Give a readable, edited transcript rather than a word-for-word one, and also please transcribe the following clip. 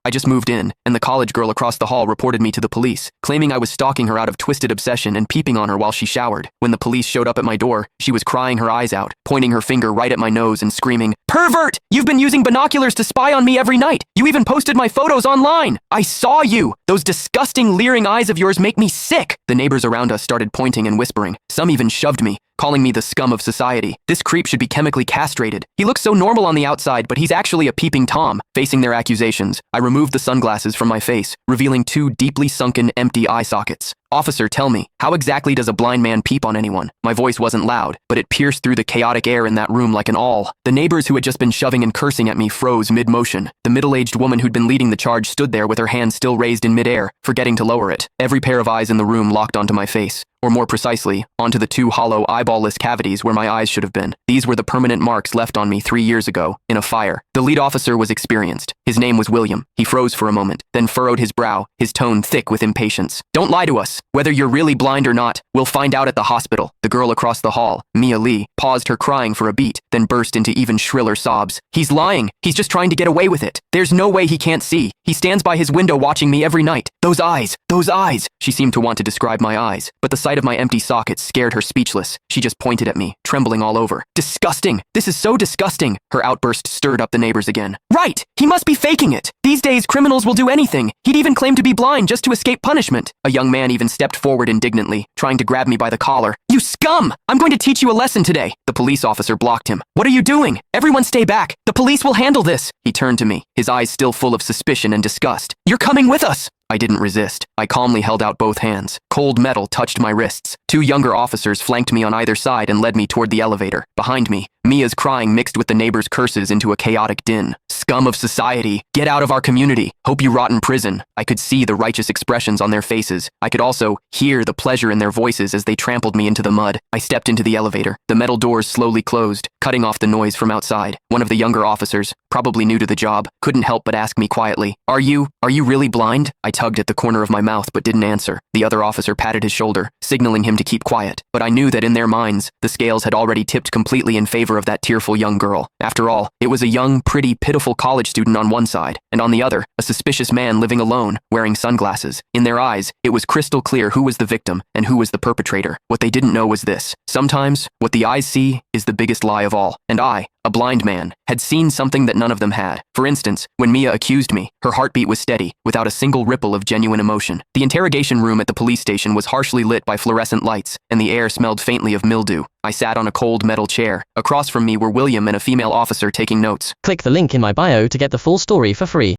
I just moved in, and the college girl across the hall reported me to the police, claiming I was stalking her out of twisted obsession and peeping on her while she showered. When the police showed up at my door, she was crying her eyes out, pointing her finger right at my nose and screaming, "Pervert! You've been using binoculars to spy on me every night! You even posted my photos online! I saw you! Those disgusting, leering eyes of yours make me sick!" The neighbors around us started pointing and whispering. Some even shoved me, calling me the scum of society. This creep should be chemically castrated. He looks so normal on the outside, but he's actually a peeping Tom. Facing their accusations, I removed the sunglasses from my face, revealing two deeply sunken, empty eye sockets. "Officer, tell me, how exactly does a blind man peep on anyone?" My voice wasn't loud, but it pierced through the chaotic air in that room like an awl. The neighbors who had just been shoving and cursing at me froze mid-motion. The middle-aged woman who'd been leading the charge stood there with her hand still raised in mid-air, forgetting to lower it. Every pair of eyes in the room locked onto my face, or more precisely, onto the two hollow, eyeball-less cavities where my eyes should have been. These were the permanent marks left on me 3 years ago, in a fire. The lead officer was experienced. His name was William. He froze for a moment, then furrowed his brow, his tone thick with impatience. "Don't lie to us. Whether you're really blind or not, we'll find out at the hospital." The girl across the hall, Mia Lee, paused her crying for a beat, then burst into even shriller sobs. "He's lying. He's just trying to get away with it. There's no way he can't see. He stands by his window watching me every night. Those eyes, those eyes." She seemed to want to describe my eyes, but the sight of my empty sockets scared her speechless. She just pointed at me, trembling all over. "Disgusting! This is so disgusting!" Her outburst stirred up the neighbors again. "Right! He must be faking it! These days, criminals will do anything. He'd even claim to be blind just to escape punishment." A young man even stepped forward indignantly, trying to grab me by the collar. "You scum! I'm going to teach you a lesson today." The police officer blocked him. "What are you doing? Everyone stay back. The police will handle this." He turned to me, his eyes still full of suspicion and disgust. "You're coming with us." I didn't resist. I calmly held out both hands. Cold metal touched my wrists. Two younger officers flanked me on either side and led me toward the elevator. Behind me, Mia's crying mixed with the neighbors' curses into a chaotic din. "Scum of society! Get out of our community! Hope you rot in prison!" I could see the righteous expressions on their faces. I could also hear the pleasure in their voices as they trampled me into the mud. I stepped into the elevator. The metal doors slowly closed, cutting off the noise from outside. One of the younger officers, probably new to the job, couldn't help but ask me quietly, Are you really blind?" I tugged at the corner of my mouth but didn't answer. The other officer patted his shoulder, signaling him to keep quiet. But I knew that in their minds, the scales had already tipped completely in favor of that tearful young girl. After all, it was a young, pretty, pitiful college student on one side, and on the other, a suspicious man living alone, wearing sunglasses. In their eyes, it was crystal clear who was the victim and who was the perpetrator. What they didn't know was this: sometimes, what the eyes see is the biggest lie of all. And I, a blind man, had seen something that none of them had. For instance, when Mia accused me, her heartbeat was steady, without a single ripple of genuine emotion. The interrogation room at the police station was harshly lit by fluorescent lights, and the air smelled faintly of mildew. I sat on a cold metal chair. Across from me were William and a female officer taking notes. Click the link in my bio to get the full story for free.